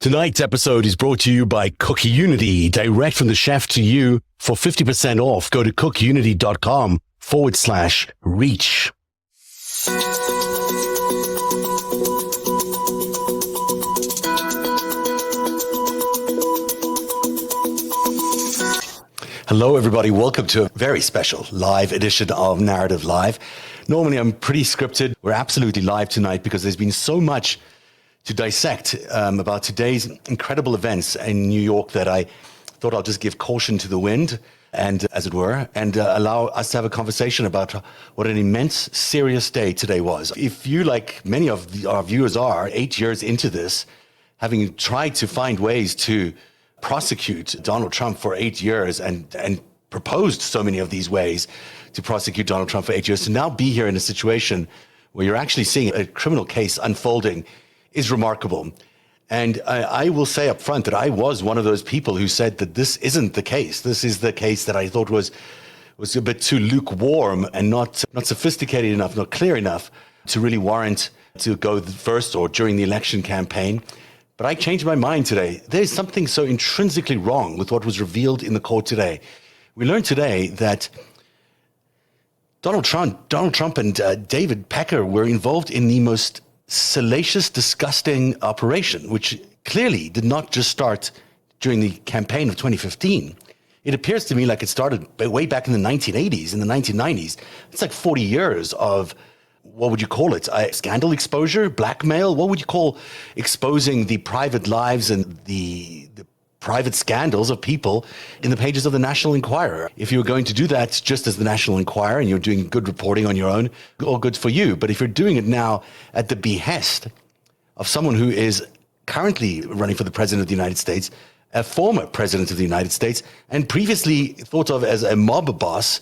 Tonight's episode is brought to you by CookUnity, direct from the chef to you. For 50% off, go to cookunity.com/reach. Hello, everybody. Welcome to a very special live edition of Narrative Live. Normally, I'm pretty scripted. We're absolutely live tonight because there's been so much to dissect about today's incredible events in New York that I thought I'll just give caution to the wind, and as it were, and allow us to have a conversation about what an immense, serious day today was. If you, like many of our viewers are, 8 years into this, having tried to find ways to prosecute Donald Trump for 8 years and proposed so many of these ways to prosecute Donald Trump for 8 years, to now be here in a situation where you're actually seeing a criminal case unfolding is remarkable. And I will say up front that I was one of those people who said that this isn't the case. This is the case that I thought was a bit too lukewarm and not sophisticated enough, not clear enough to really warrant to go first or during the election campaign. But I changed my mind today. There's something so intrinsically wrong with what was revealed in the court today. We learned today that Donald Trump and David Pecker were involved in the most salacious, disgusting operation, which clearly did not just start during the campaign of 2015. It appears to me like it started way back in the 1980s, in the 1990s. It's like 40 years of, what would you call it? Scandal exposure, blackmail? What would you call exposing the private lives and the private scandals of people in the pages of the National Enquirer? If you're going to do that just as the National Enquirer and you're doing good reporting on your own, all good for you. But if you're doing it now at the behest of someone who is currently running for the President of the United States, a former President of the United States, and previously thought of as a mob boss,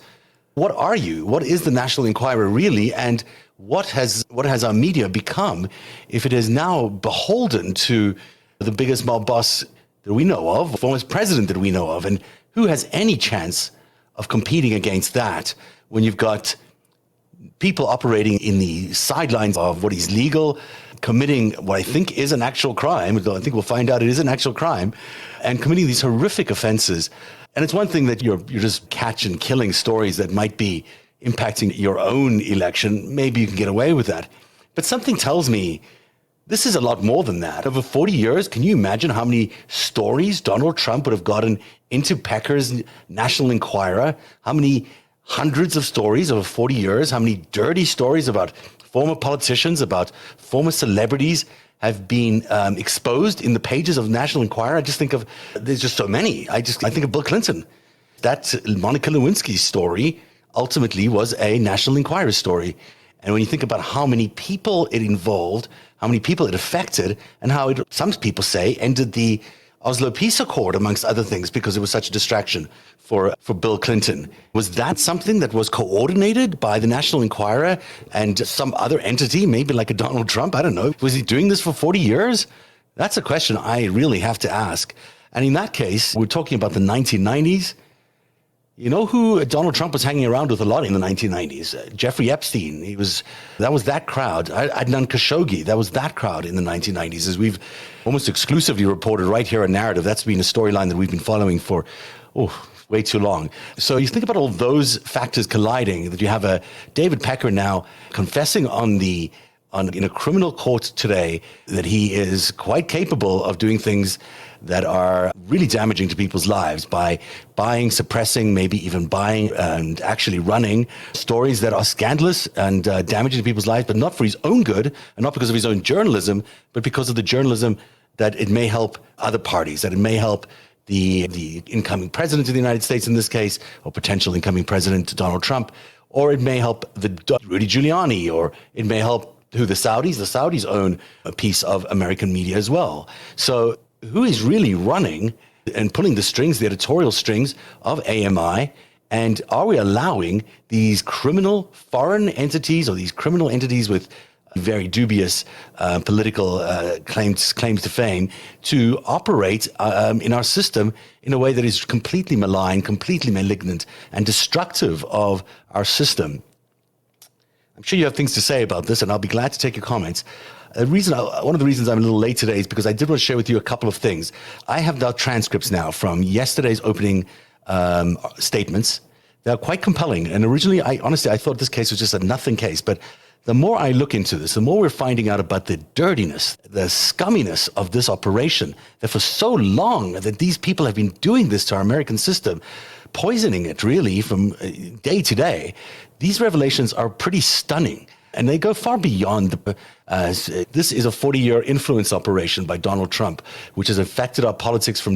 what are you? What is the National Enquirer really? And what has our media become if it is now beholden to the biggest mob boss that we know of, former president that we know of? And who has any chance of competing against that when you've got people operating in the sidelines of what is legal, committing what I think is an actual crime, though I think we'll find out it is an actual crime, and committing these horrific offenses. And it's one thing that you're just catching, killing stories that might be impacting your own election. Maybe you can get away with that. But something tells me this is a lot more than that. Over 40 years, can you imagine how many stories Donald Trump would have gotten into Pecker's National Enquirer? How many hundreds of stories over 40 years? How many dirty stories about former politicians, about former celebrities have been exposed in the pages of National Enquirer? I just think of, there's just so many. I think of Bill Clinton. That Monica Lewinsky story ultimately was a National Enquirer story. And when you think about how many people it involved, how many people it affected, and how it, some people say, ended the Oslo Peace Accord, amongst other things, because it was such a distraction for Bill Clinton. Was that something that was coordinated by the National Enquirer and some other entity, maybe like a Donald Trump? I don't know. Was he doing this for 40 years? That's a question I really have to ask. And in that case, we're talking about the 1990s. You know who Donald Trump was hanging around with a lot in the 1990s? Jeffrey Epstein. That was that crowd. Adnan Khashoggi. That was that crowd in the 1990s, as we've almost exclusively reported right here on Narrative. That's been a storyline that we've been following for, way too long. So you think about all those factors colliding, that you have a David Pecker now confessing in a criminal court today that he is quite capable of doing things that are really damaging to people's lives by buying, suppressing, maybe even buying and actually running stories that are scandalous and damaging to people's lives, but not for his own good and not because of his own journalism, but because of the journalism that it may help other parties, that it may help the incoming president of the United States in this case, or potential incoming president Donald Trump, or it may help Rudy Giuliani, or it may help the Saudis. The Saudis own a piece of American media as well. So who is really running and pulling the strings, the editorial strings of AMI? And are we allowing these criminal foreign entities or these criminal entities with very dubious political claims to fame to operate in our system in a way that is completely malign, completely malignant, and destructive of our system? I'm sure you have things to say about this, and I'll be glad to take your comments. One of the reasons I'm a little late today is because I did want to share with you a couple of things. I have now transcripts now from yesterday's opening statements. They're quite compelling. And originally, I thought this case was just a nothing case. But the more I look into this, the more we're finding out about the dirtiness, the scumminess of this operation, that for so long that these people have been doing this to our American system, poisoning it really from day to day. These revelations are pretty stunning. And they go far beyond this is a 40-year influence operation by Donald Trump, which has affected our politics for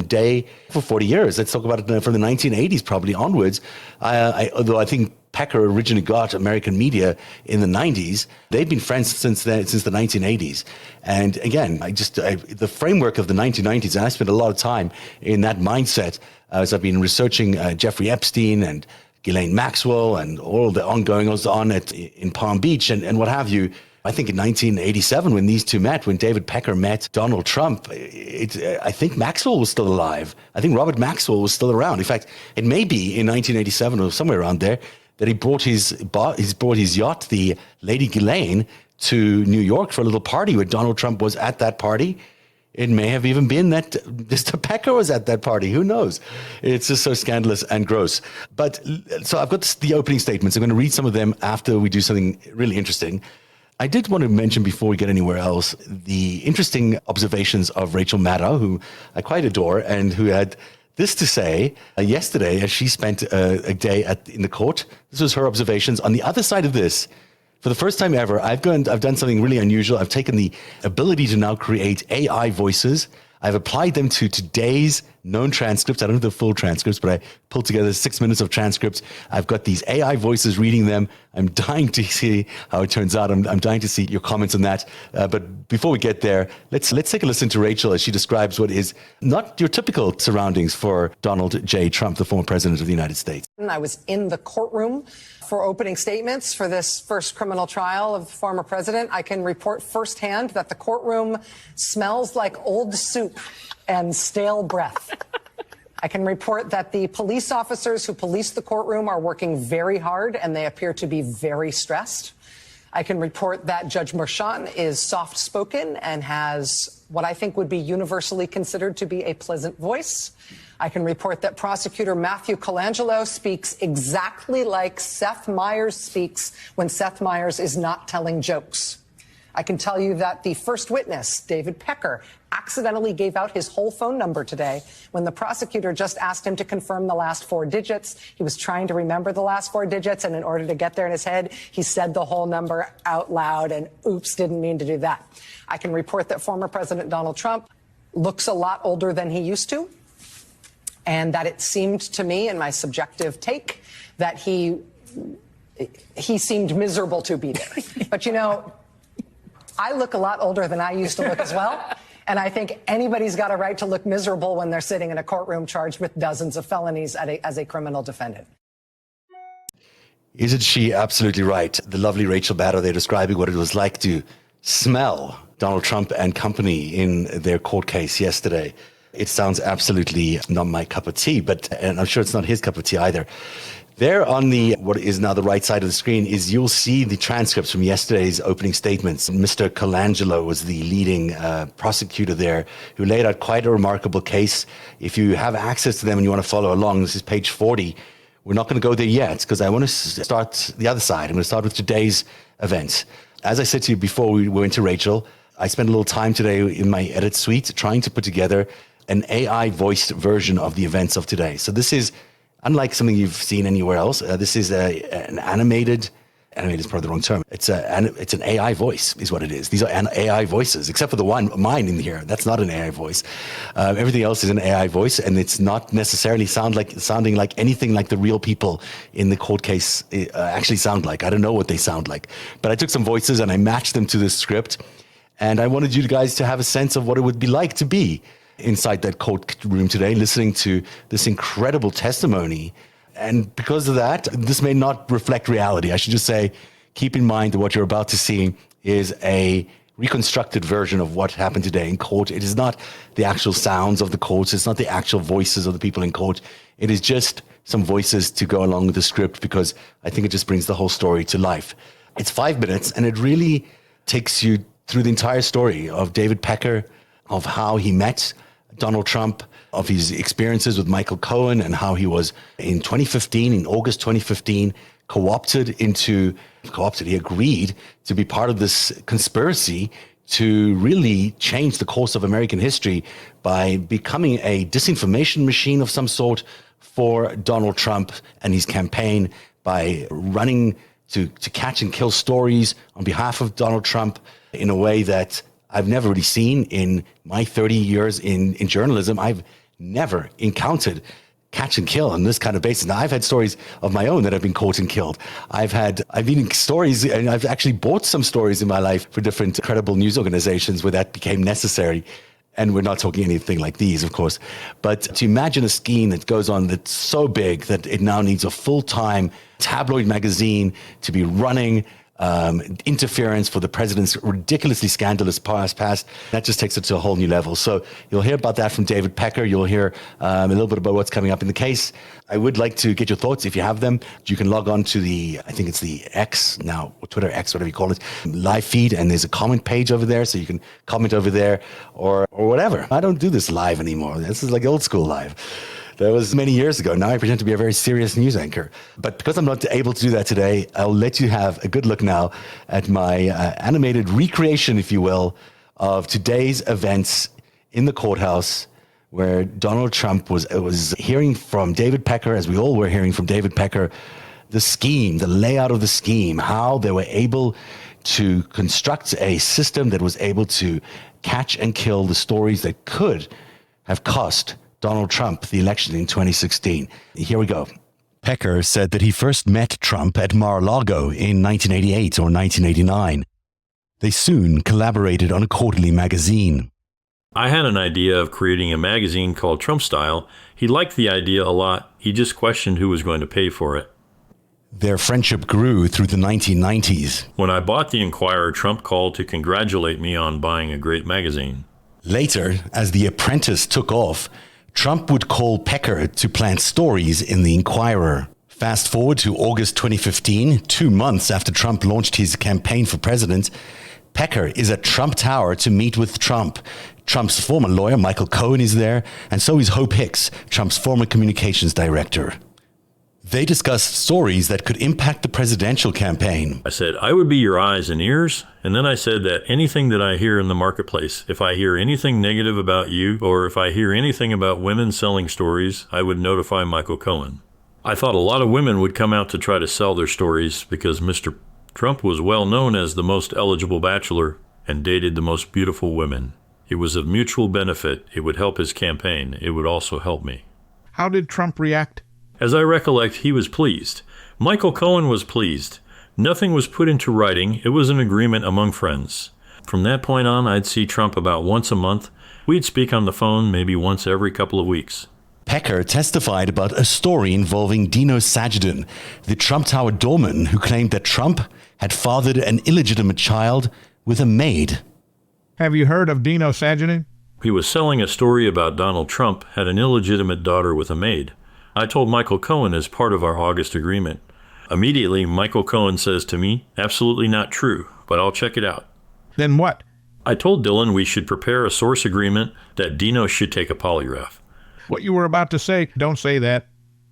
40 years. Let's talk about it from the 1980s probably onwards. Although I think Pecker originally got American media in the 90s. They've been friends since the 1980s. And again, the framework of the 1990s, and I spent a lot of time in that mindset as I've been researching Jeffrey Epstein and Ghislaine Maxwell and all the ongoings in Palm Beach and what have you. I think in 1987, when these two met, when David Pecker met Donald Trump, I think Maxwell was still alive. I think Robert Maxwell was still around. In fact, it may be in 1987 or somewhere around there that he brought his yacht, the Lady Ghislaine, to New York for a little party where Donald Trump was at that party. It may have even been that Mr. Pecker was at that party. Who knows? It's just so scandalous and gross. But so I've got the opening statements. I'm going to read some of them after we do something really interesting. I did want to mention before we get anywhere else, the interesting observations of Rachel Maddow, who I quite adore, and who had this to say yesterday as she spent a day in the court. This was her observations. On the other side of this, for the first time ever, I've done something really unusual. I've taken the ability to now create AI voices. I've applied them to today's known transcripts. I don't have the full transcripts, but I pulled together 6 minutes of transcripts. I've got these AI voices reading them. I'm dying to see how it turns out. I'm dying to see your comments on that. But before we get there, let's take a listen to Rachel as she describes what is not your typical surroundings for Donald J. Trump, the former president of the United States. I was in the courtroom for opening statements for this first criminal trial of the former president. I can report firsthand that the courtroom smells like old soup and stale breath. I can report that the police officers who police the courtroom are working very hard and they appear to be very stressed. I can report that Judge Merchan is soft-spoken and has what I think would be universally considered to be a pleasant voice. I can report that prosecutor Matthew Colangelo speaks exactly like Seth Meyers speaks when Seth Meyers is not telling jokes. I can tell you that the first witness, David Pecker, accidentally gave out his whole phone number today when the prosecutor just asked him to confirm the last 4 digits. He was trying to remember the last 4 digits, and in order to get there in his head, he said the whole number out loud, and oops, didn't mean to do that. I can report that former President Donald Trump looks a lot older than he used to, and that it seemed to me, in my subjective take, that he seemed miserable to be there. But, you know, I look a lot older than I used to look as well. And I think anybody's got a right to look miserable when they're sitting in a courtroom charged with dozens of felonies as a criminal defendant. Isn't she absolutely right? The lovely Rachel Maddow, they're describing what it was like to smell Donald Trump and company in their court case yesterday. It sounds absolutely not my cup of tea, and I'm sure it's not his cup of tea either. There on what is now the right side of the screen you'll see the transcripts from yesterday's opening statements. Mr. Colangelo was the leading prosecutor there who laid out quite a remarkable case. If you have access to them and you want to follow along, this is page 40. We're not going to go there yet because I want to start the other side. I'm going to start with today's events. As I said to you before we went to Rachel, I spent a little time today in my edit suite trying to put together an AI voiced version of the events of today. So this is unlike something you've seen anywhere else. This is an animated is probably the wrong term. It's an AI voice is what it is. These are AI voices, except for the one, mine in here. That's not an AI voice. Everything else is an AI voice, and it's not necessarily sounding like anything like the real people in the court case actually sound like. I don't know what they sound like. But I took some voices and I matched them to this script, and I wanted you guys to have a sense of what it would be like to be inside that courtroom today, listening to this incredible testimony. And because of that, this may not reflect reality. I should just say, keep in mind that what you're about to see is a reconstructed version of what happened today in court. It is not the actual sounds of the courts. It's not the actual voices of the people in court. It is just some voices to go along with the script because I think it just brings the whole story to life. It's 5 minutes, and it really takes you through the entire story of David Pecker, of how he met Donald Trump, of his experiences with Michael Cohen, and how he was in August 2015, he agreed to be part of this conspiracy to really change the course of American history by becoming a disinformation machine of some sort for Donald Trump and his campaign, by running to catch and kill stories on behalf of Donald Trump in a way that I've never really seen in my 30 years in journalism. I've never encountered catch and kill on this kind of basis. Now, I've had stories of my own that have been caught and killed. I've been in stories, and I've actually bought some stories in my life for different credible news organizations where that became necessary. And we're not talking anything like these, of course. But to imagine a scheme that goes on that's so big that it now needs a full-time tabloid magazine to be running interference for the president's ridiculously scandalous past, that just takes it to a whole new level. So you'll hear about that from David Pecker. You'll hear a little bit about what's coming up in the case. I would like to get your thoughts if you have them. You can log on to I think it's the X now, or Twitter X, whatever you call it, live feed, and there's a comment page over there, so you can comment over there or whatever. I don't do this live anymore. This is like old school live. That was many years ago. Now I pretend to be a very serious news anchor. But because I'm not able to do that today, I'll let you have a good look now at my animated recreation, if you will, of today's events in the courthouse, where Donald Trump was hearing from David Pecker, as we all were hearing from David Pecker, the scheme, the layout of the scheme, how they were able to construct a system that was able to catch and kill the stories that could have cost Donald Trump the election in 2016. Here we go. Pecker said that he first met Trump at Mar-a-Lago in 1988 or 1989. They soon collaborated on a quarterly magazine. I had an idea of creating a magazine called Trump Style. He liked the idea a lot. He just questioned who was going to pay for it. Their friendship grew through the 1990s. When I bought the Enquirer, Trump called to congratulate me on buying a great magazine. Later, as The Apprentice took off, Trump would call Pecker to plant stories in the Enquirer. Fast forward to August 2015, 2 months after Trump launched his campaign for president, Pecker is at Trump Tower to meet with Trump. Trump's former lawyer, Michael Cohen, is there, and so is Hope Hicks, Trump's former communications director. They discussed stories that could impact the presidential campaign. I said, I would be your eyes and ears. And then I said that anything that I hear in the marketplace, if I hear anything negative about you, or if I hear anything about women selling stories, I would notify Michael Cohen. I thought a lot of women would come out to try to sell their stories because Mr. Trump was well known as the most eligible bachelor and dated the most beautiful women. It was of mutual benefit. It would help his campaign. It would also help me. How did Trump react? As I recollect, he was pleased. Michael Cohen was pleased. Nothing was put into writing. It was an agreement among friends. From that point on, I'd see Trump about once a month. We'd speak on the phone maybe once every couple of weeks. Pecker testified about a story involving Dino Sajidin, the Trump Tower doorman who claimed that Trump had fathered an illegitimate child with a maid. Have you heard of Dino Sajidin? He was selling a story about Donald Trump had an illegitimate daughter with a maid. I told Michael Cohen as part of our August agreement. Immediately, Michael Cohen says to me, absolutely not true, but I'll check it out. Then what? I told Dylan we should prepare a source agreement that Dino should take a polygraph. What you were about to say, don't say that.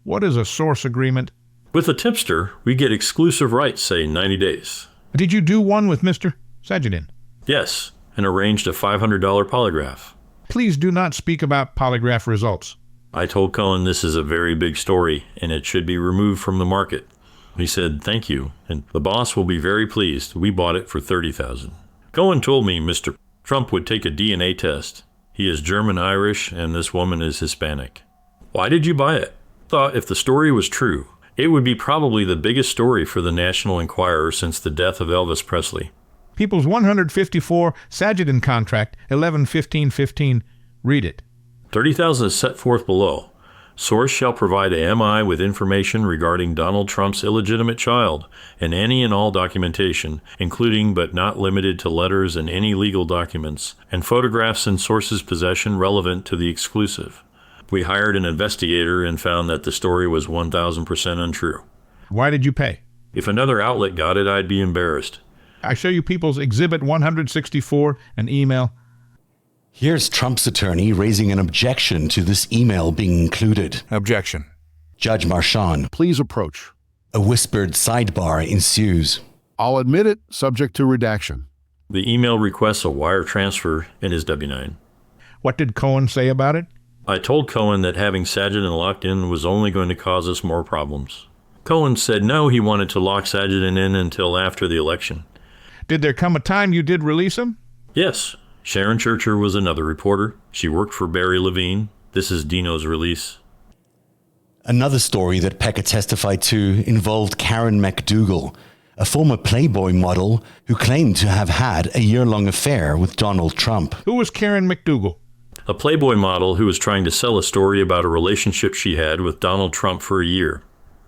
What is a source agreement? With a tipster, we get exclusive rights, say 90 days. Did you do one with Mr. Sajidin? Yes, and arranged a $500 polygraph. Please do not speak about polygraph results. I told Cohen this is a very big story and it should be removed from the market. He said, thank you, and the boss will be very pleased. We bought it for $30,000. Cohen told me Mr. Trump would take a DNA test. He is German-Irish and this woman is Hispanic. Why did you buy it? Thought if the story was true, it would be probably the biggest story for the National Enquirer since the death of Elvis Presley. People's 154 Sajidin contract, 11-15-15. Read it. 30,000 is set forth below. Source shall provide AMI with information regarding Donald Trump's illegitimate child and any and all documentation, including but not limited to letters and any legal documents, and photographs in source's possession relevant to the exclusive. We hired an investigator and found that the story was 1,000% untrue. Why did you pay? If another outlet got it, I'd be embarrassed. I show you People's Exhibit 164, an email. Here's Trump's attorney raising an objection to this email being included. Objection. Judge Marchand. Please approach. A whispered sidebar ensues. I'll admit it, subject to redaction. The email requests a wire transfer in his W-9. What did Cohen say about it? I told Cohen that having Sajidin locked in was only going to cause us more problems. Cohen said no, he wanted to lock Sajidin in until after the election. Did there come a time you did release him? Yes. Sharon Churcher was another reporter. She worked for Barry Levine. This is Dino's release. Another story that Pecker testified to involved Karen McDougal, a former Playboy model who claimed to have had a year-long affair with Donald Trump. Who was Karen McDougal? A Playboy model who was trying to sell a story about a relationship she had with Donald Trump for a year.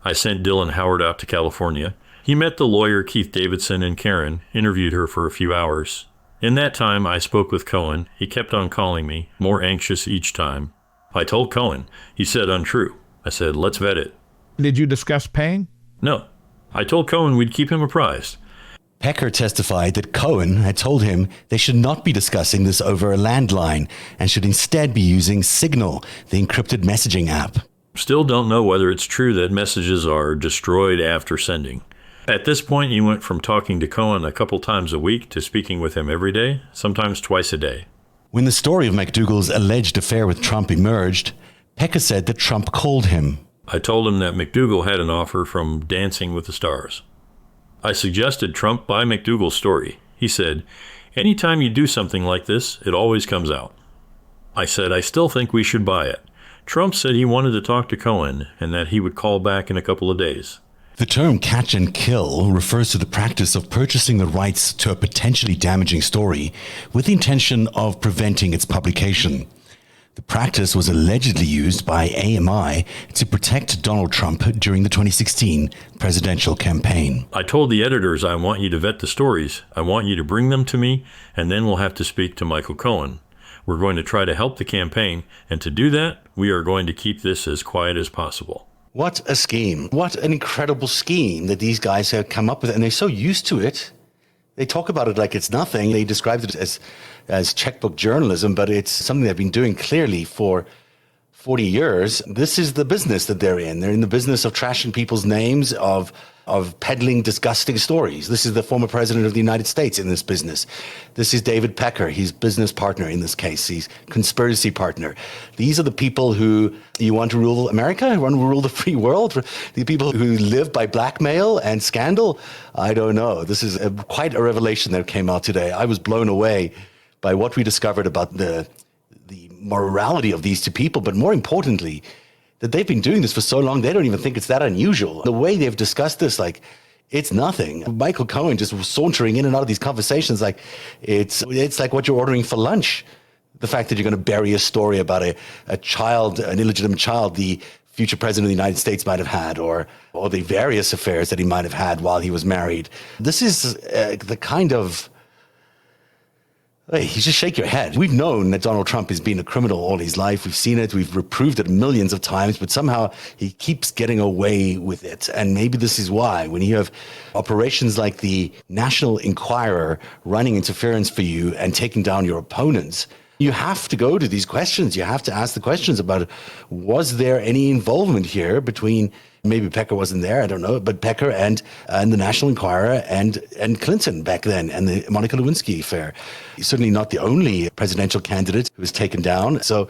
I sent Dylan Howard out to California. He met the lawyer Keith Davidson and Karen, interviewed her for a few hours. In that time, I spoke with Cohen. He kept on calling me, more anxious each time. I told Cohen. He said untrue. I said, let's vet it. Did you discuss paying? No. I told Cohen we'd keep him apprised. Pecker testified that Cohen had told him they should not be discussing this over a landline and should instead be using Signal, the encrypted messaging app. Still don't know whether it's true that messages are destroyed after sending. At this point, you went from talking to Cohen a couple times a week to speaking with him every day, sometimes twice a day. When the story of McDougal's alleged affair with Trump emerged, Pecker said that Trump called him. I told him that McDougal had an offer from Dancing with the Stars. I suggested Trump buy McDougal's story. He said, anytime you do something like this, it always comes out. I said, I still think we should buy it. Trump said he wanted to talk to Cohen and that he would call back in a couple of days. The term catch and kill refers to the practice of purchasing the rights to a potentially damaging story with the intention of preventing its publication. The practice was allegedly used by AMI to protect Donald Trump during the 2016 presidential campaign. I told the editors I want you to vet the stories. I want you to bring them to me, and then we'll have to speak to Michael Cohen. We're going to try to help the campaign, and to do that, we are going to keep this as quiet as possible. What a scheme. What an incredible scheme that these guys have come up with, and they're so used to it. They talk about it like it's nothing. They described it as checkbook journalism, but it's something they've been doing clearly for 40 years. This is the business that they're in. They're in the business of trashing people's names, of peddling disgusting stories. This is the former president of the United States in this business. This is David Pecker, his business partner in this case, his conspiracy partner. These are the people who you want to rule America, who want to rule the free world, the people who live by blackmail and scandal. I don't know. This is quite a revelation that came out today. I was blown away by what we discovered about the morality of these two people, but more importantly, that they've been doing this for so long, they don't even think it's that unusual. The way they've discussed this, like, it's nothing. Michael Cohen just sauntering in and out of these conversations, like, it's like what you're ordering for lunch. The fact that you're going to bury a story about a child, an illegitimate child, the future president of the United States might have had, or the various affairs that he might have had while he was married. This is the kind of... Hey, you just shake your head. We've known that Donald Trump has been a criminal all his life. We've seen it. We've reproved it millions of times, but somehow he keeps getting away with it. And maybe this is why, when you have operations like the National Enquirer running interference for you and taking down your opponents, you have to go to these questions. You have to ask the questions about, was there any involvement here between, maybe Pecker wasn't there, I don't know, but Pecker and the National Enquirer and Clinton back then, and the Monica Lewinsky affair. He's certainly not the only presidential candidate who was taken down. So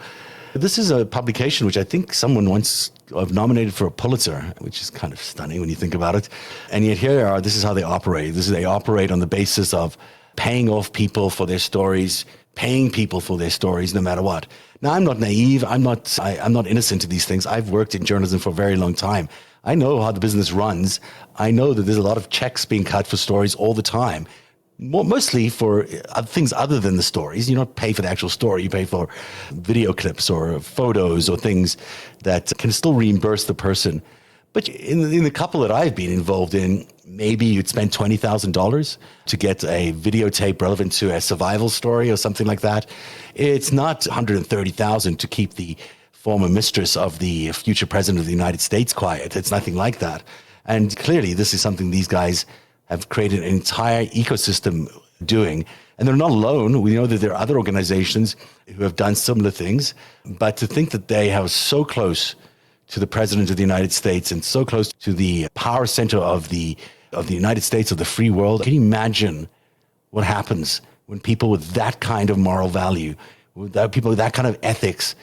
this is a publication which I think someone once nominated for a Pulitzer, which is kind of stunning when you think about it. And yet here they are, this is how they operate. They operate on the basis of paying off people for their stories, paying people for their stories no matter what. Now, I'm not naive. I'm not innocent to these things. I've worked in journalism for a very long time. I know how the business runs. I know that there's a lot of checks being cut for stories all the time, mostly for things other than the stories. You don't pay for the actual story. You pay for video clips or photos or things that can still reimburse the person. But in the couple that I've been involved in, maybe you'd spend $20,000 to get a videotape relevant to a survival story or something like that. It's not $130,000 to keep the former mistress of the future president of the United States quiet. It's nothing like that. And clearly, this is something these guys have created an entire ecosystem doing. And they're not alone. We know that there are other organizations who have done similar things. But to think that they are so close to the President of the United States and so close to the power center of the United States, of the free world, can you imagine what happens when people with that kind of moral value, people with that kind of ethics,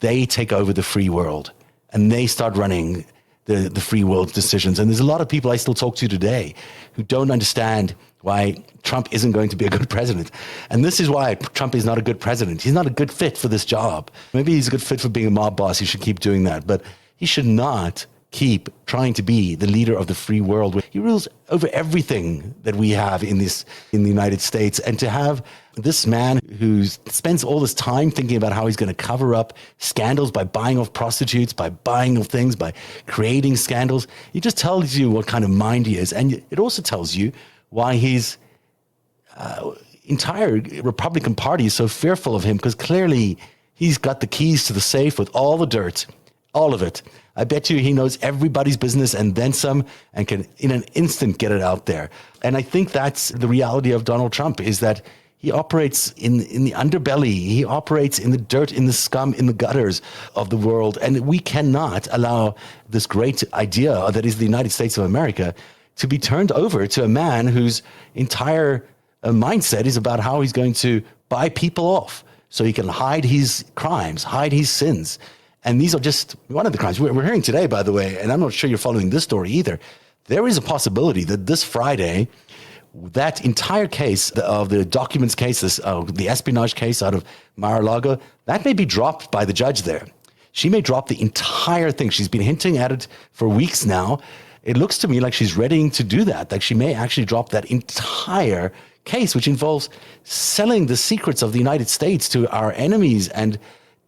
they take over the free world and they start running the free world's decisions. And there's a lot of people I still talk to today who don't understand why Trump isn't going to be a good president. And this is why Trump is not a good president. He's not a good fit for this job. Maybe he's a good fit for being a mob boss. He should keep doing that. But he should not keep trying to be the leader of the free world. He rules over everything that we have in the United States. And to have this man who spends all this time thinking about how he's going to cover up scandals by buying off prostitutes, by buying off things, by creating scandals, it just tells you what kind of mind he is. And it also tells you why his entire Republican Party is so fearful of him, because clearly he's got the keys to the safe with all the dirt, all of it. I bet you he knows everybody's business and then some, and can in an instant get it out there. And I think that's the reality of Donald Trump, is that he operates in the underbelly. He operates in the dirt, in the scum, in the gutters of the world. And we cannot allow this great idea that is the United States of America to be turned over to a man whose entire mindset is about how he's going to buy people off so he can hide his crimes, hide his sins. And these are just one of the crimes. We're hearing today, by the way, and I'm not sure you're following this story either, there is a possibility that this Friday, that entire case of the documents case, the espionage case out of Mar-a-Lago, that may be dropped by the judge there. She may drop the entire thing. She's been hinting at it for weeks now. It looks to me like she's ready to do that. Like she may actually drop that entire case, which involves selling the secrets of the United States to our enemies and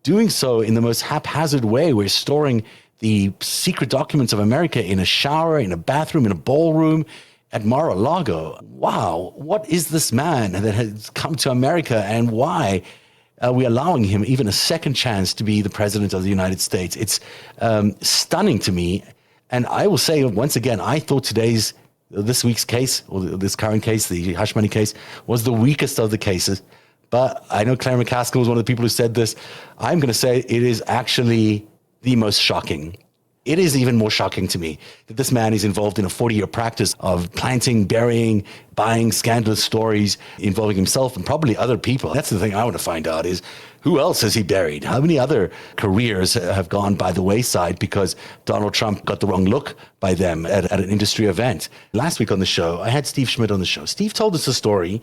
doing so in the most haphazard way. We're storing the secret documents of America in a shower, in a bathroom, in a ballroom at Mar-a-Lago. Wow, what is this man that has come to America, and why are we allowing him even a second chance to be the president of the United States? It's stunning to me. And I will say once again, I thought this week's case, or this current case, the hush money case, was the weakest of the cases. But I know Claire McCaskill was one of the people who said this. I'm going to say it is actually the most shocking. It is even more shocking to me that this man is involved in a 40-year practice of planting, burying, buying scandalous stories involving himself and probably other people. That's the thing I want to find out, is who else has he buried? How many other careers have gone by the wayside because Donald Trump got the wrong look by them at an industry event? Last week on the show, I had Steve Schmidt on the show. Steve told us a story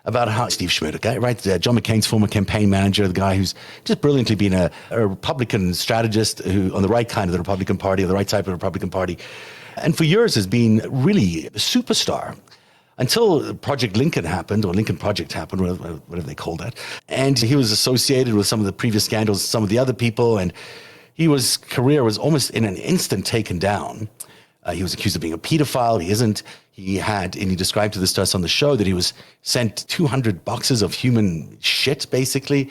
about how Steve Schmidt, a guy, right, John McCain's former campaign manager, the guy who's just brilliantly been a Republican strategist who on the right kind of the Republican Party, or the right type of the Republican Party, and for years has been really a superstar until Project Lincoln happened, or Lincoln Project happened, whatever they called that. And he was associated with some of the previous scandals, some of the other people, and his career was almost in an instant taken down. He was accused of being a pedophile. He isn't. He had, and he described to us on the show that he was sent 200 boxes of human shit, basically.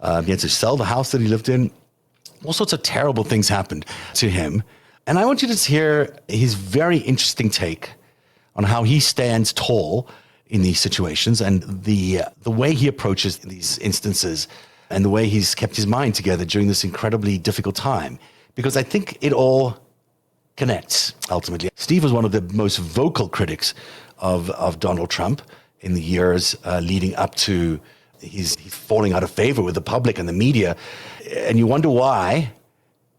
He had to sell the house that he lived in. All sorts of terrible things happened to him. And I want you to hear his very interesting take on how he stands tall in these situations, and the way he approaches these instances, and the way he's kept his mind together during this incredibly difficult time. Because I think it all connects, ultimately. Steve was one of the most vocal critics of Donald Trump in the years leading up to his falling out of favor with the public and the media. And you wonder why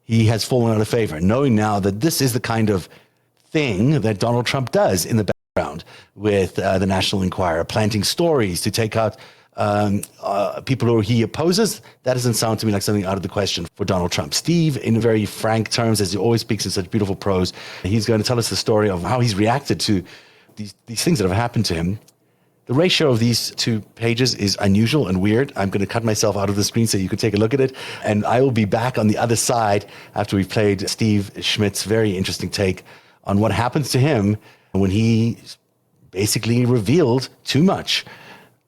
he has fallen out of favor, knowing now that this is the kind of thing that Donald Trump does in the background with the National Enquirer, planting stories to take out people who he opposes. That doesn't sound to me like something out of the question for Donald Trump. Steve, in very frank terms, as he always speaks in such beautiful prose, he's going to tell us the story of how he's reacted to these things that have happened to him. The ratio of these two pages is unusual and weird. I'm going to cut myself out of the screen so you can take a look at it. And I will be back on the other side after we've played Steve Schmidt's very interesting take on what happens to him when he basically revealed too much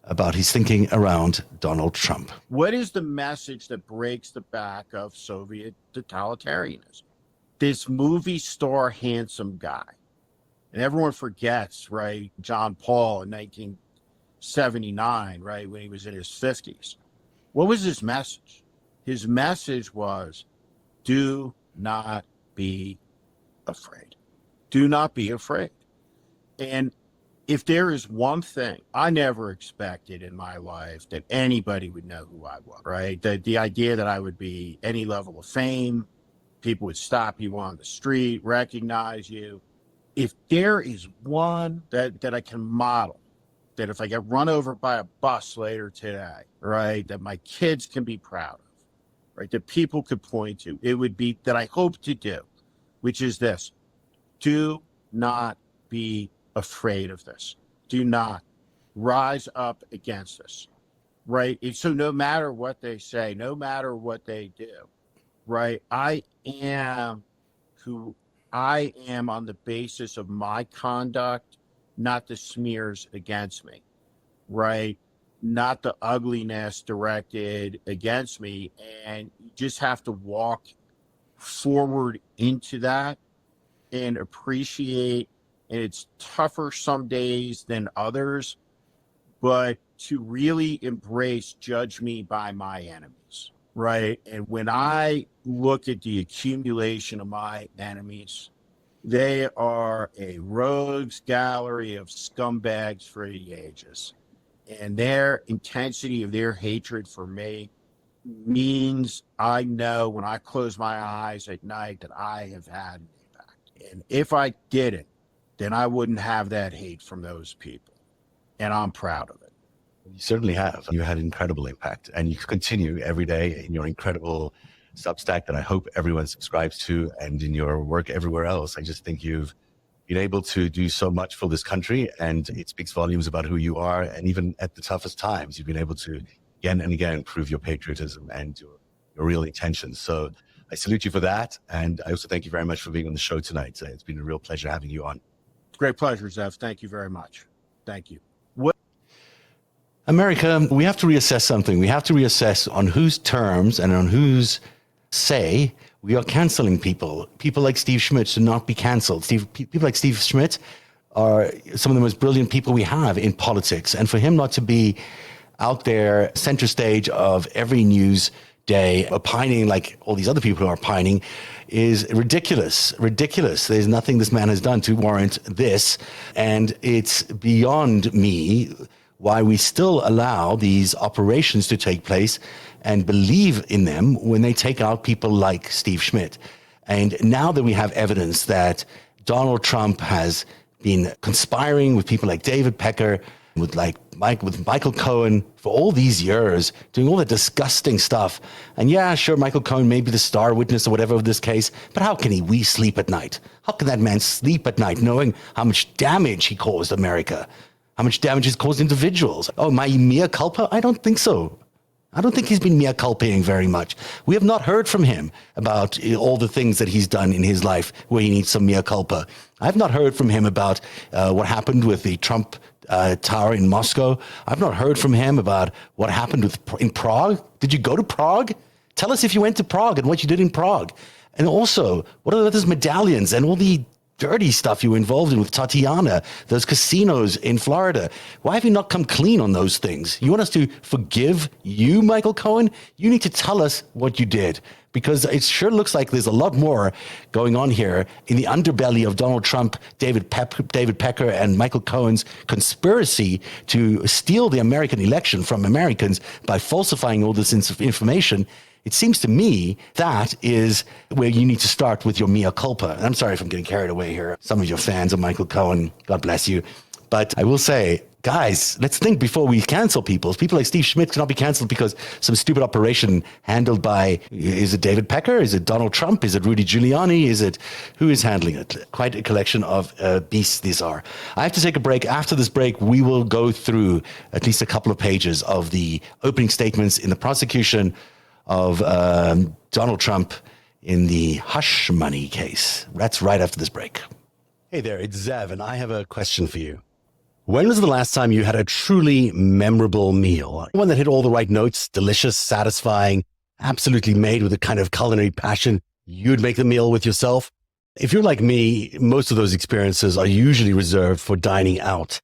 about his thinking around Donald Trump. What is the message that breaks the back of Soviet totalitarianism? This movie star handsome guy And everyone forgets, right, John Paul in 1979, right, when he was in his 50s. What was his message? His message was, do not be afraid. Do not be afraid. And if there is one thing I never expected in my life, that anybody would know who I was, right? The idea that I would be any level of fame, people would stop you on the street, recognize you. If there is one that I can model, that if I get run over by a bus later today, right, that my kids can be proud of, right, that people could point to, it would be that I hope to do, which is this: do not be afraid of this. Do not rise up against this, right? So no matter what they say, no matter what they do, right, I am who I am on the basis of my conduct, not the smears against me, right? Not the ugliness directed against me. And you just have to walk forward into that and appreciate. And it's tougher some days than others, but to really embrace, judge me by my enemies, right? And when I look at the accumulation of my enemies, they are a rogues gallery of scumbags for the ages. And their intensity of their hatred for me means I know when I close my eyes at night that I have had an impact. And if I didn't, then I wouldn't have that hate from those people. And I'm proud of it. You certainly have. You had incredible impact, and you continue every day in your incredible Substack that I hope everyone subscribes to, and in your work everywhere else. I just think you've been able to do so much for this country, and it speaks volumes about who you are. And even at the toughest times, you've been able to again and again prove your patriotism and your real intentions. So I salute you for that. And I also thank you very much for being on the show tonight. It's been a real pleasure having you on. Great pleasure, Zev. Thank you very much. Thank you. America, we have to reassess something. We have to reassess on whose terms and on whose say we are canceling people. People like Steve Schmidt should not be canceled. People like Steve Schmidt are some of the most brilliant people we have in politics. And for him not to be out there center stage of every news day opining like all these other people who are opining is ridiculous. There's nothing this man has done to warrant this. And it's beyond me why we still allow these operations to take place and believe in them when they take out people like Steve Schmidt. And now that we have evidence that Donald Trump has been conspiring with people like David Pecker, with Michael Cohen for all these years, doing all the disgusting stuff. And yeah, sure, Michael Cohen may be the star witness or whatever of this case, but how can we sleep at night? How can that man sleep at night knowing how much damage he caused America? How much damage he's caused individuals? Oh, my mea culpa? I don't think so. I don't think he's been mea culpaing very much. We have not heard from him about all the things that he's done in his life where he needs some mea culpa. I've not heard from him about what happened with the Trump Tower in Moscow. I've not heard from him about what happened in Prague. Did you go to Prague? Tell us if you went to Prague and what you did in Prague. And also, what are those medallions and all the dirty stuff you were involved in with Tatiana, those casinos in Florida? Why have you not come clean on those things? You want us to forgive you, Michael Cohen? You need to tell us what you did, because it sure looks like there's a lot more going on here in the underbelly of Donald Trump, David Pecker, and Michael Cohen's conspiracy to steal the American election from Americans by falsifying all this information. It seems to me that is where you need to start with your mea culpa. And I'm sorry if I'm getting carried away here. Some of your fans of Michael Cohen, God bless you. But I will say, guys, let's think before we cancel people. People like Steve Schmidt cannot be canceled because some stupid operation handled by, is it David Pecker? Is it Donald Trump? Is it Rudy Giuliani? Who is handling it? Quite a collection of beasts these are. I have to take a break. After this break, we will go through at least a couple of pages of the opening statements in the prosecution of Donald Trump in the hush money case. That's right after this break. Hey there, it's Zev, and I have a question for you. When was the last time you had a truly memorable meal? One that hit all the right notes, delicious, satisfying, absolutely made with a kind of culinary passion you'd make the meal with yourself? If you're like me, most of those experiences are usually reserved for dining out.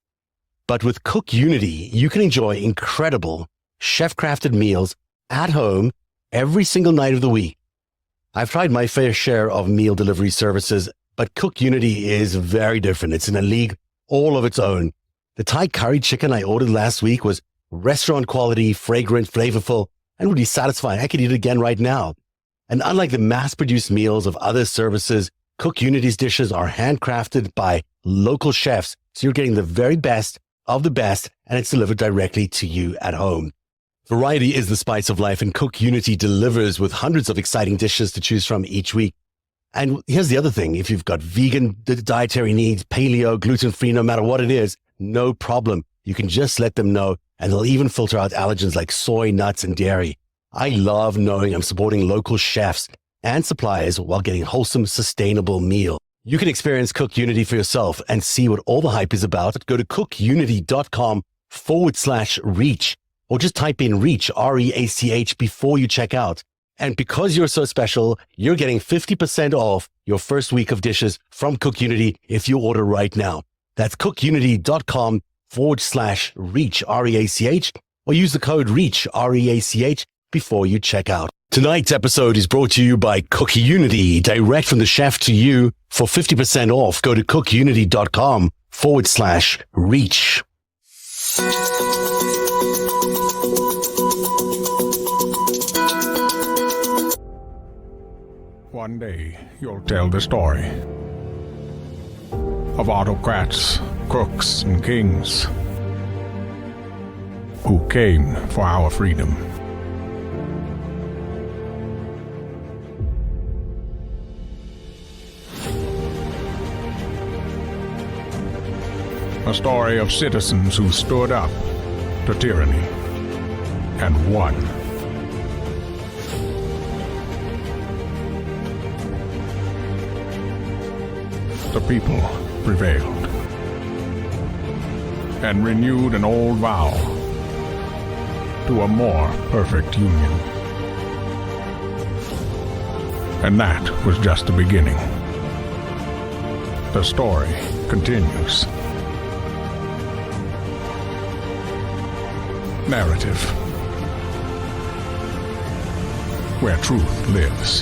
But with Cook Unity, you can enjoy incredible chef-crafted meals at home every single night of the week. I've tried my fair share of meal delivery services, but Cook Unity is very different. It's in a league all of its own. The Thai curry chicken I ordered last week was restaurant quality, fragrant, flavorful, and would be satisfying. I could eat it again right now. And unlike the mass-produced meals of other services, Cook Unity's dishes are handcrafted by local chefs, so you're getting the very best of the best, and it's delivered directly to you at home. Variety is the spice of life, and Cook Unity delivers with hundreds of exciting dishes to choose from each week. And here's the other thing. If you've got vegan dietary needs, paleo, gluten-free, no matter what it is, no problem. You can just let them know, and they'll even filter out allergens like soy, nuts, and dairy. I love knowing I'm supporting local chefs and suppliers while getting wholesome, sustainable meal. You can experience Cook Unity for yourself and see what all the hype is about. Go to cookunity.com/reach, or just type in reach, REACH, before you check out. And because you're so special, you're getting 50% off your first week of dishes from Cook Unity if you order right now. That's cookunity.com/reach, REACH, or use the code REACH, REACH, before you check out. Tonight's episode is brought to you by Cook Unity, direct from the chef to you. For 50% off, go to cookunity.com/reach. One day, you'll tell the story of autocrats, crooks, and kings who came for our freedom. A story of citizens who stood up to tyranny and won. The people prevailed and renewed an old vow to a more perfect union. And that was just the beginning. The story continues. Narativ, where truth lives.